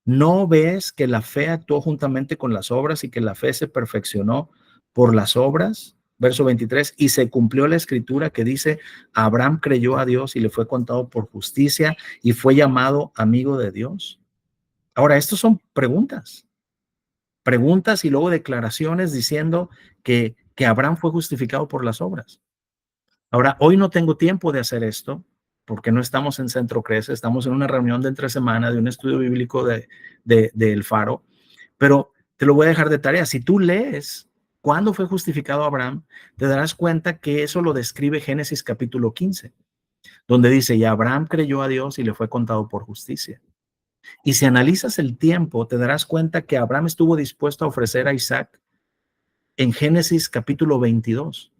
¿No ves que la fe actuó juntamente con las obras y que la fe se perfeccionó por las obras? Verso 23, y se cumplió la escritura que dice, Abraham creyó a Dios y le fue contado por justicia y fue llamado amigo de Dios. Ahora, estos son preguntas y luego declaraciones diciendo que Abraham fue justificado por las obras. Ahora, hoy no tengo tiempo de hacer esto porque no estamos en Centro Crece, estamos en una reunión de entre semana de un estudio bíblico del Faro, pero te lo voy a dejar de tarea. Si tú lees cuándo fue justificado Abraham, te darás cuenta que eso lo describe Génesis capítulo 15, donde dice, y Abraham creyó a Dios y le fue contado por justicia. Y si analizas el tiempo, te darás cuenta que Abraham estuvo dispuesto a ofrecer a Isaac en Génesis capítulo 22.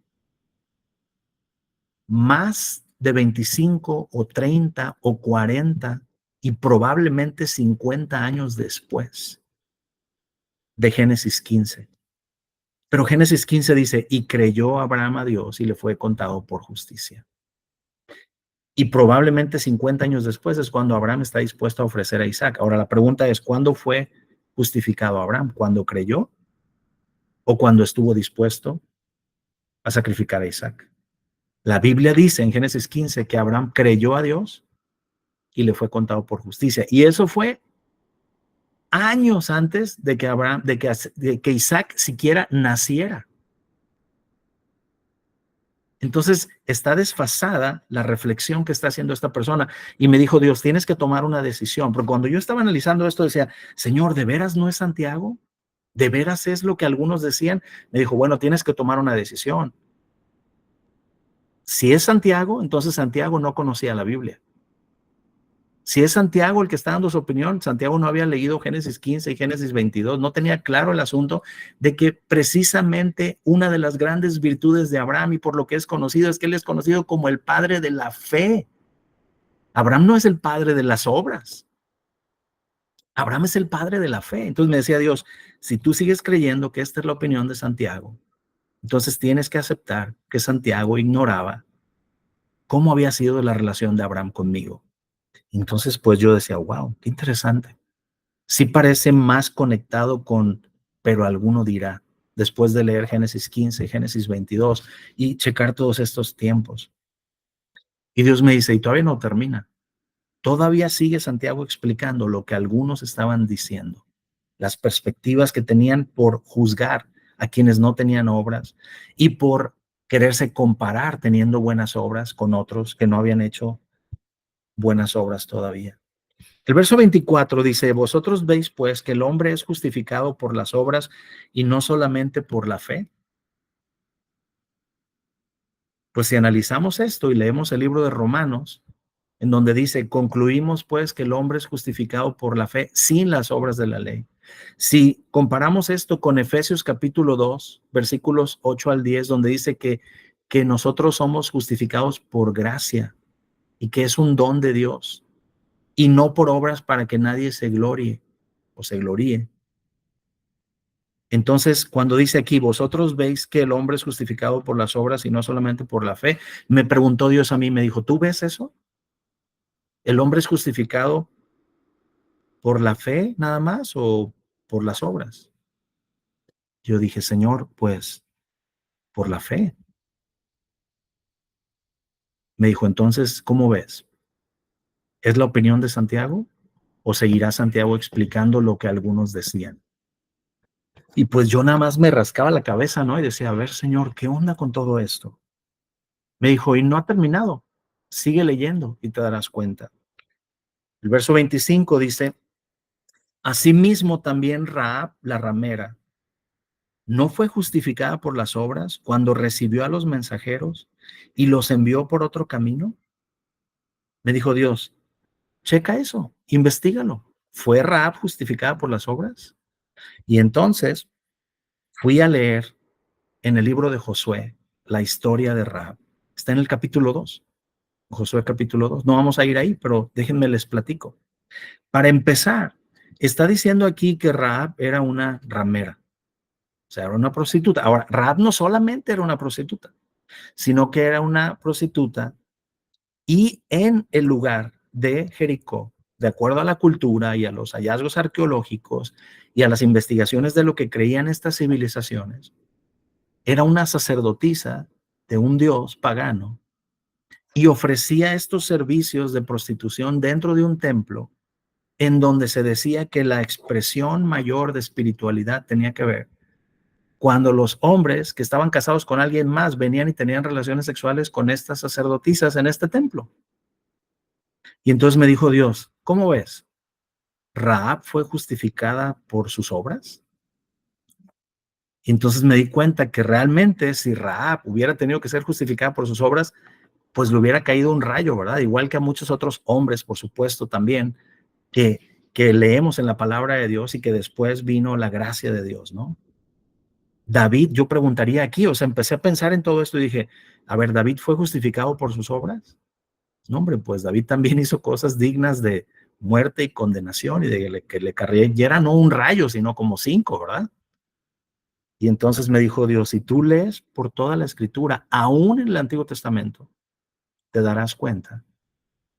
Más de 25 o 30 o 40 y probablemente 50 años después de Génesis 15. Pero Génesis 15 dice, y creyó Abraham a Dios y le fue contado por justicia. Y probablemente 50 años después es cuando Abraham está dispuesto a ofrecer a Isaac. Ahora la pregunta es, ¿cuándo fue justificado Abraham? ¿Cuándo creyó o cuando estuvo dispuesto a sacrificar a Isaac? La Biblia dice en Génesis 15 que Abraham creyó a Dios y le fue contado por justicia. Y eso fue años antes de que Abraham, de que Isaac siquiera naciera. Entonces está desfasada la reflexión que está haciendo esta persona. Y me dijo, Dios, tienes que tomar una decisión. Porque cuando yo estaba analizando esto, decía, Señor, ¿de veras no es Santiago? ¿De veras es lo que algunos decían? Me dijo, bueno, tienes que tomar una decisión. Si es Santiago, entonces Santiago no conocía la Biblia. Si es Santiago el que está dando su opinión, Santiago no había leído Génesis 15 y Génesis 22, no tenía claro el asunto de que precisamente una de las grandes virtudes de Abraham y por lo que es conocido es que él es conocido como el padre de la fe. Abraham no es el padre de las obras. Abraham es el padre de la fe. Entonces me decía Dios, si tú sigues creyendo que esta es la opinión de Santiago, entonces tienes que aceptar que Santiago ignoraba cómo había sido la relación de Abraham conmigo. Entonces, pues yo decía, wow, qué interesante. Sí parece más conectado con, pero alguno dirá, después de leer Génesis 15, Génesis 22 y checar todos estos tiempos. Y Dios me dice, y todavía no termina. Todavía sigue Santiago explicando lo que algunos estaban diciendo, las perspectivas que tenían por juzgar a quienes no tenían obras y por quererse comparar teniendo buenas obras con otros que no habían hecho buenas obras todavía. El verso 24 dice, vosotros veis pues que el hombre es justificado por las obras y no solamente por la fe. Pues si analizamos esto y leemos el libro de Romanos, en donde dice, concluimos pues que el hombre es justificado por la fe sin las obras de la ley. Si comparamos esto con Efesios capítulo 2, versículos 8 al 10, donde dice que nosotros somos justificados por gracia y que es un don de Dios y no por obras para que nadie se glorie o se gloríe. Entonces, cuando dice aquí, vosotros veis que el hombre es justificado por las obras y no solamente por la fe, me preguntó Dios a mí, me dijo, ¿tú ves eso? ¿El hombre es justificado por la fe nada más o por las obras? Yo dije, Señor, pues por la fe. Me dijo, entonces, ¿cómo ves? ¿Es la opinión de Santiago o seguirá Santiago explicando lo que algunos decían? Y pues yo nada más me rascaba la cabeza, ¿no? Y decía, a ver, Señor, ¿qué onda con todo esto? Me dijo, y no ha terminado. Sigue leyendo y te darás cuenta. El verso 25 dice, asimismo también Rahab, la ramera, ¿no fue justificada por las obras cuando recibió a los mensajeros y los envió por otro camino? Me dijo Dios, checa eso, investígalo. ¿Fue Rahab justificada por las obras? Y entonces fui a leer en el libro de Josué la historia de Rahab. Está en el capítulo 2, Josué capítulo 2. No vamos a ir ahí, pero déjenme les platico. Para empezar, está diciendo aquí que Rahab era una ramera, o sea, era una prostituta. Ahora, Rahab no solamente era una prostituta, sino que era una prostituta y en el lugar de Jericó, de acuerdo a la cultura y a los hallazgos arqueológicos y a las investigaciones de lo que creían estas civilizaciones, era una sacerdotisa de un dios pagano y ofrecía estos servicios de prostitución dentro de un templo en donde se decía que la expresión mayor de espiritualidad tenía que ver cuando los hombres que estaban casados con alguien más venían y tenían relaciones sexuales con estas sacerdotisas en este templo. Y entonces me dijo Dios, ¿cómo ves? ¿Rahab fue justificada por sus obras? Y entonces me di cuenta que realmente si Rahab hubiera tenido que ser justificada por sus obras, pues le hubiera caído un rayo, ¿verdad? Igual que a muchos otros hombres, por supuesto, también, que leemos en la palabra de Dios y que después vino la gracia de Dios, ¿no? David, yo preguntaría aquí, o sea, empecé a pensar en todo esto y dije, a ver, ¿David fue justificado por sus obras? No, hombre, pues David también hizo cosas dignas de muerte y condenación y de que le cayera no un rayo, sino como 5, ¿verdad? Y entonces me dijo Dios, si tú lees por toda la escritura, aún en el Antiguo Testamento, te darás cuenta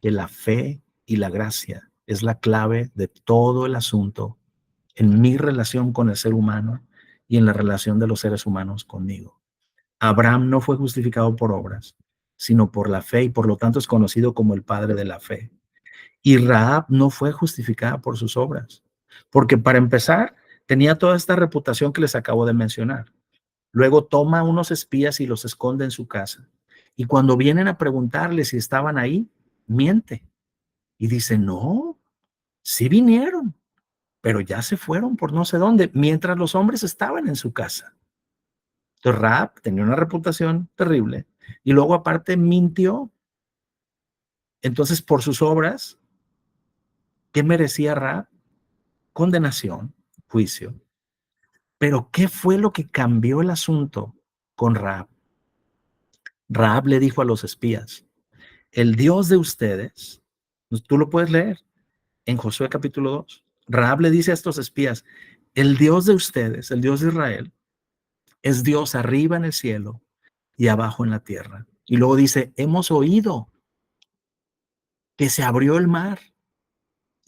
que la fe y la gracia es la clave de todo el asunto en mi relación con el ser humano y en la relación de los seres humanos conmigo. Abraham no fue justificado por obras, sino por la fe y por lo tanto es conocido como el padre de la fe. Y Rahab no fue justificada por sus obras, porque para empezar, tenía toda esta reputación que les acabo de mencionar. Luego toma unos espías y los esconde en su casa. Y cuando vienen a preguntarle si estaban ahí, miente. Y dice, no, sí vinieron, pero ya se fueron por no sé dónde, mientras los hombres estaban en su casa. Entonces Rahab tenía una reputación terrible y luego aparte mintió. Entonces por sus obras, ¿qué merecía Rahab? Condenación, juicio. Pero ¿qué fue lo que cambió el asunto con Rahab? Rahab le dijo a los espías, el Dios de ustedes, pues, tú lo puedes leer en Josué capítulo 2. Rahab le dice a estos espías, el Dios de ustedes, el Dios de Israel, es Dios arriba en el cielo y abajo en la tierra. Y luego dice, hemos oído que se abrió el mar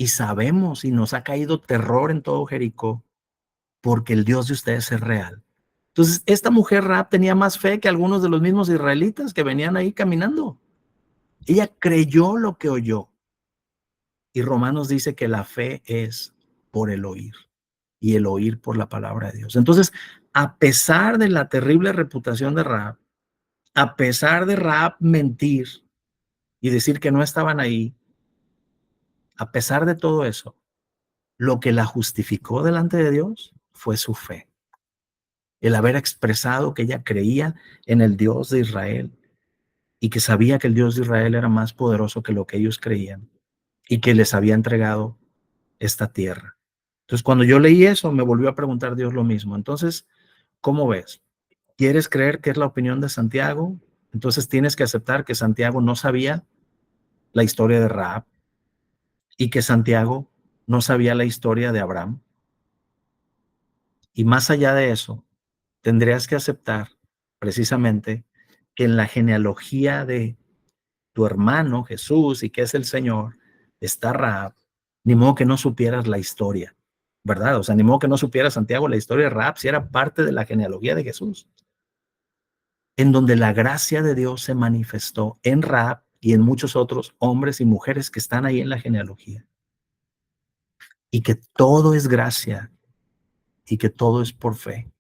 y sabemos y nos ha caído terror en todo Jericó porque el Dios de ustedes es real. Entonces, esta mujer Rahab tenía más fe que algunos de los mismos israelitas que venían ahí caminando. Ella creyó lo que oyó. Y Romanos dice que la fe es por el oír y el oír por la palabra de Dios. Entonces, a pesar de la terrible reputación de Rahab, a pesar de Rahab mentir y decir que no estaban ahí, a pesar de todo eso, lo que la justificó delante de Dios fue su fe. El haber expresado que ella creía en el Dios de Israel y que sabía que el Dios de Israel era más poderoso que lo que ellos creían y que les había entregado esta tierra. Entonces, cuando yo leí eso, me volvió a preguntar Dios lo mismo. Entonces, ¿cómo ves? ¿Quieres creer que es la opinión de Santiago? Entonces tienes que aceptar que Santiago no sabía la historia de Rahab y que Santiago no sabía la historia de Abraham. Y más allá de eso, tendrías que aceptar precisamente que en la genealogía de tu hermano Jesús y que es el Señor, está Rahab, ni modo que no supieras la historia, ¿verdad? O sea, ni modo que no supiera Santiago la historia de Rahab si era parte de la genealogía de Jesús, en donde la gracia de Dios se manifestó en Rahab y en muchos otros hombres y mujeres que están ahí en la genealogía, y que todo es gracia y que todo es por fe.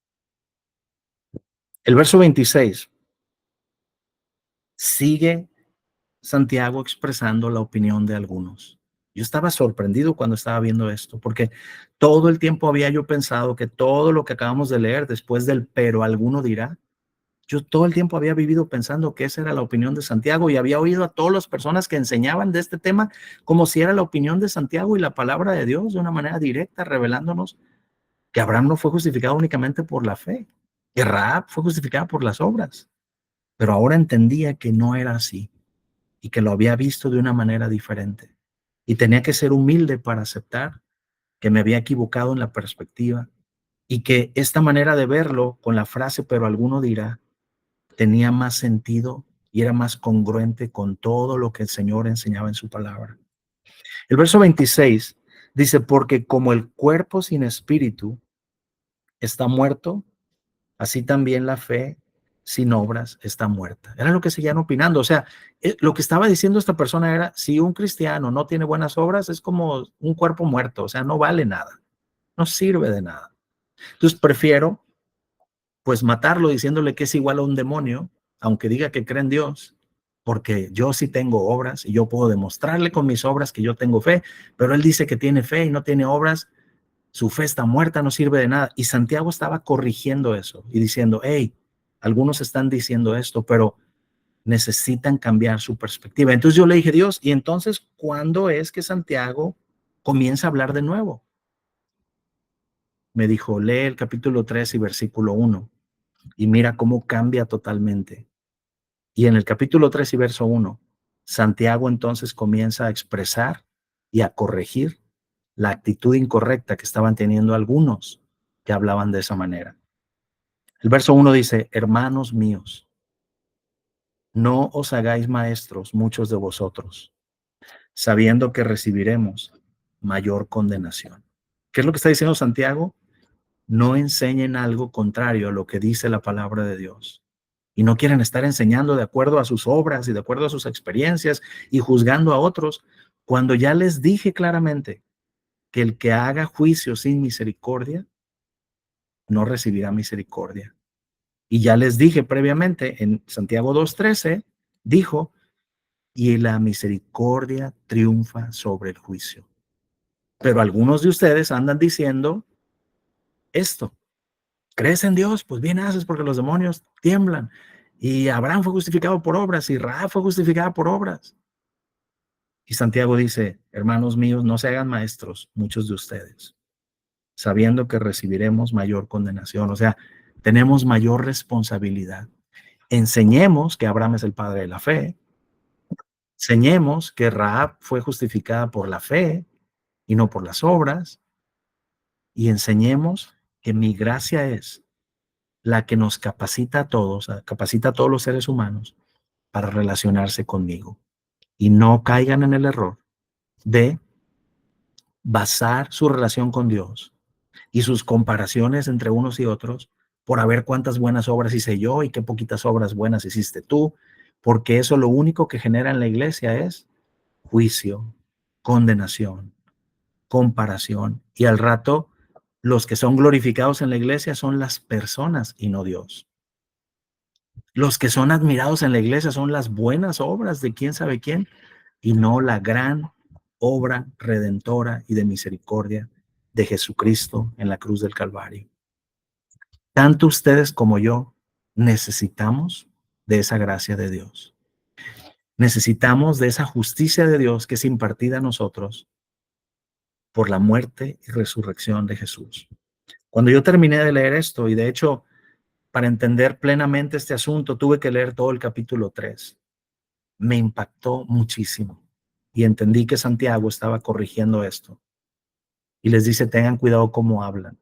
El verso 26 sigue Santiago expresando la opinión de algunos. Yo estaba sorprendido cuando estaba viendo esto, porque todo el tiempo había yo pensado que todo lo que acabamos de leer después del pero alguno dirá, yo todo el tiempo había vivido pensando que esa era la opinión de Santiago y había oído a todas las personas que enseñaban de este tema como si era la opinión de Santiago y la palabra de Dios de una manera directa, revelándonos que Abraham no fue justificado únicamente por la fe, que Rahab fue justificada por las obras. Pero ahora entendía que no era así y que lo había visto de una manera diferente. Y tenía que ser humilde para aceptar que me había equivocado en la perspectiva y que esta manera de verlo con la frase pero alguno dirá tenía más sentido y era más congruente con todo lo que el Señor enseñaba en su palabra. El verso 26 dice, porque como el cuerpo sin espíritu está muerto, así también la fe sin obras está muerta. Era lo que seguían opinando. O sea, lo que estaba diciendo esta persona era, si un cristiano no tiene buenas obras, es como un cuerpo muerto, o sea, no vale nada, no sirve de nada. Entonces prefiero, pues, matarlo diciéndole que es igual a un demonio, aunque diga que cree en Dios, porque yo sí tengo obras y yo puedo demostrarle con mis obras que yo tengo fe, pero él dice que tiene fe y no tiene obras, su fe está muerta, no sirve de nada. Y Santiago estaba corrigiendo eso y diciendo, hey, algunos están diciendo esto, pero necesitan cambiar su perspectiva. Entonces yo le dije, Dios, ¿y entonces cuándo es que Santiago comienza a hablar de nuevo? Me dijo, lee el capítulo 3 y versículo 1 y mira cómo cambia totalmente. Y en el capítulo 3 y verso 1, Santiago entonces comienza a expresar y a corregir la actitud incorrecta que estaban teniendo algunos que hablaban de esa manera. El verso 1 dice, hermanos míos, no os hagáis maestros muchos de vosotros, sabiendo que recibiremos mayor condenación. ¿Qué es lo que está diciendo Santiago? No enseñen algo contrario a lo que dice la palabra de Dios. Y no quieren estar enseñando de acuerdo a sus obras y de acuerdo a sus experiencias y juzgando a otros, cuando ya les dije claramente que el que haga juicio sin misericordia no recibirá misericordia. Y ya les dije previamente en Santiago 2:13, dijo, y la misericordia triunfa sobre el juicio. Pero algunos de ustedes andan diciendo esto: ¿crees en Dios? Pues bien haces, porque los demonios tiemblan. Y Abraham fue justificado por obras y Rahab fue justificada por obras. Y Santiago dice, hermanos míos, no se hagan maestros muchos de ustedes, sabiendo que recibiremos mayor condenación. O sea, tenemos mayor responsabilidad. Enseñemos que Abraham es el padre de la fe. Enseñemos que Rahab fue justificada por la fe y no por las obras. Y enseñemos que mi gracia es la que nos capacita a todos los seres humanos para relacionarse conmigo. Y no caigan en el error de basar su relación con Dios y sus comparaciones entre unos y otros por a ver cuántas buenas obras hice yo y qué poquitas obras buenas hiciste tú, porque eso lo único que genera en la iglesia es juicio, condenación, comparación, y al rato los que son glorificados en la iglesia son las personas y no Dios. Los que son admirados en la iglesia son las buenas obras de quién sabe quién y no la gran obra redentora y de misericordia de Jesucristo en la cruz del Calvario. Tanto ustedes como yo necesitamos de esa gracia de Dios. Necesitamos de esa justicia de Dios que es impartida a nosotros por la muerte y resurrección de Jesús. Cuando yo terminé de leer esto, y de hecho, para entender plenamente este asunto, tuve que leer todo el capítulo 3. Me impactó muchísimo y entendí que Santiago estaba corrigiendo esto. Y les dice, tengan cuidado cómo hablan.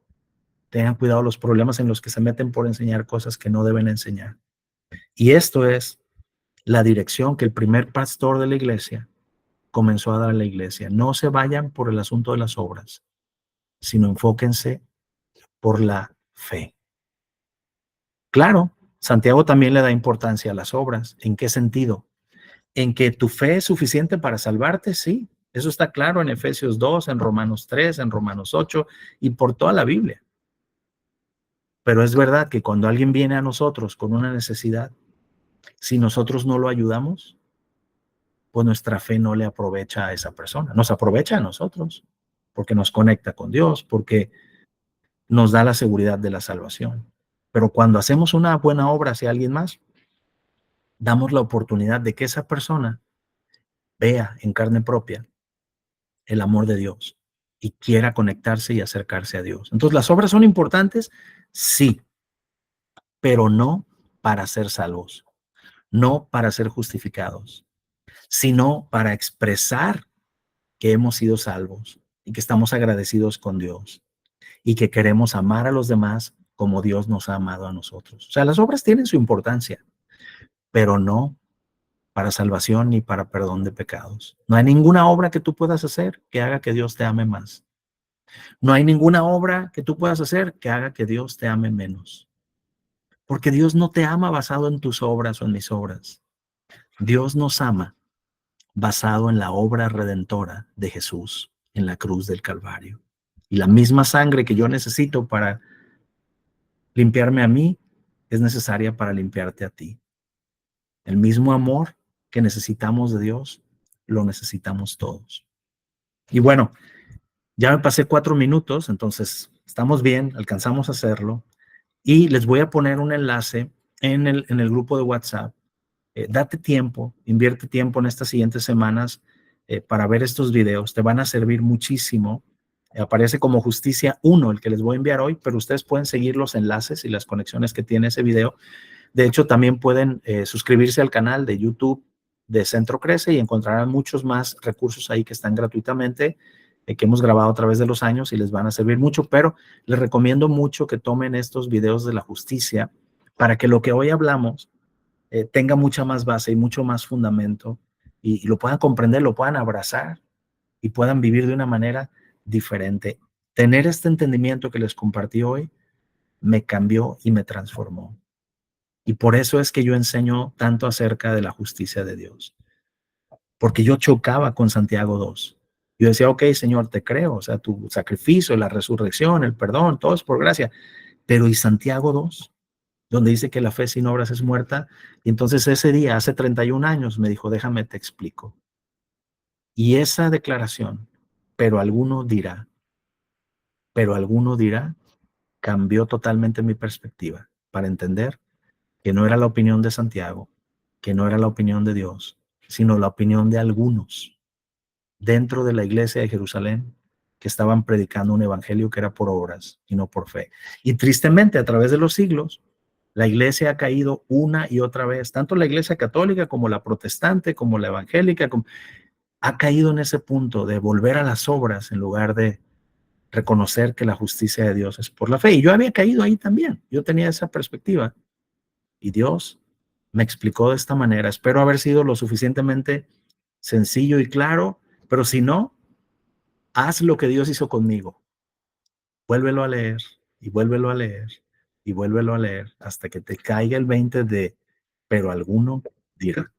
Tengan cuidado los problemas en los que se meten por enseñar cosas que no deben enseñar. Y esto es la dirección que el primer pastor de la iglesia comenzó a dar a la iglesia. No se vayan por el asunto de las obras, sino enfóquense por la fe. Claro, Santiago también le da importancia a las obras. ¿En qué sentido? En que tu fe es suficiente para salvarte, sí. Eso está claro en Efesios 2, en Romanos 3, en Romanos 8 y por toda la Biblia. Pero es verdad que cuando alguien viene a nosotros con una necesidad, si nosotros no lo ayudamos, pues nuestra fe no le aprovecha a esa persona. Nos aprovecha a nosotros porque nos conecta con Dios, porque nos da la seguridad de la salvación. Pero cuando hacemos una buena obra hacia alguien más, damos la oportunidad de que esa persona vea en carne propia el amor de Dios y quiera conectarse y acercarse a Dios. Entonces, ¿las obras son importantes? Sí, pero no para ser salvos, no para ser justificados, sino para expresar que hemos sido salvos y que estamos agradecidos con Dios y que queremos amar a los demás como Dios nos ha amado a nosotros. O sea, las obras tienen su importancia, pero no para salvación ni para perdón de pecados. No hay ninguna obra que tú puedas hacer que haga que Dios te ame más. No hay ninguna obra que tú puedas hacer que haga que Dios te ame menos. Porque Dios no te ama basado en tus obras o en mis obras. Dios nos ama basado en la obra redentora de Jesús en la cruz del Calvario. Y la misma sangre que yo necesito para limpiarme a mí es necesaria para limpiarte a ti. El mismo amor que necesitamos de Dios, lo necesitamos todos. Y bueno, ya me pasé 4 minutos, entonces estamos bien, alcanzamos a hacerlo. Y les voy a poner un enlace en el grupo de WhatsApp. Date tiempo, invierte tiempo en estas siguientes semanas para ver estos videos. Te van a servir muchísimo. Aparece como Justicia 1 el que les voy a enviar hoy, pero ustedes pueden seguir los enlaces y las conexiones que tiene ese video. De hecho, también pueden suscribirse al canal de YouTube de Centro Crece y encontrarán muchos más recursos ahí que están gratuitamente, que hemos grabado a través de los años y les van a servir mucho, pero les recomiendo mucho que tomen estos videos de la justicia para que lo que hoy hablamos tenga mucha más base y mucho más fundamento y lo puedan comprender, lo puedan abrazar y puedan vivir de una manera diferente. Tener este entendimiento que les compartí hoy me cambió y me transformó. Y por eso es que yo enseño tanto acerca de la justicia de Dios. porque yo chocaba con Santiago 2. Yo decía, ok, Señor, te creo, o sea, tu sacrificio, la resurrección, el perdón, todo es por gracia, pero ¿y Santiago 2? Donde dice que la fe sin obras es muerta. Y entonces ese día, hace 31 años, me dijo, déjame te explico. Y esa declaración, pero alguno dirá, pero alguno dirá, cambió totalmente mi perspectiva para entender que no era la opinión de Santiago, que no era la opinión de Dios, sino la opinión de algunos dentro de la iglesia de Jerusalén que estaban predicando un evangelio que era por obras y no por fe. Y tristemente, a través de los siglos, la iglesia ha caído una y otra vez, tanto la iglesia católica como la protestante, como la evangélica, ha caído en ese punto de volver a las obras en lugar de reconocer que la justicia de Dios es por la fe. Y yo había caído ahí también, yo tenía esa perspectiva. Y Dios me explicó de esta manera. Espero haber sido lo suficientemente sencillo y claro, pero si no, haz lo que Dios hizo conmigo. Vuélvelo a leer y vuélvelo a leer y vuélvelo a leer hasta que te caiga el 20 de, pero alguno dirá.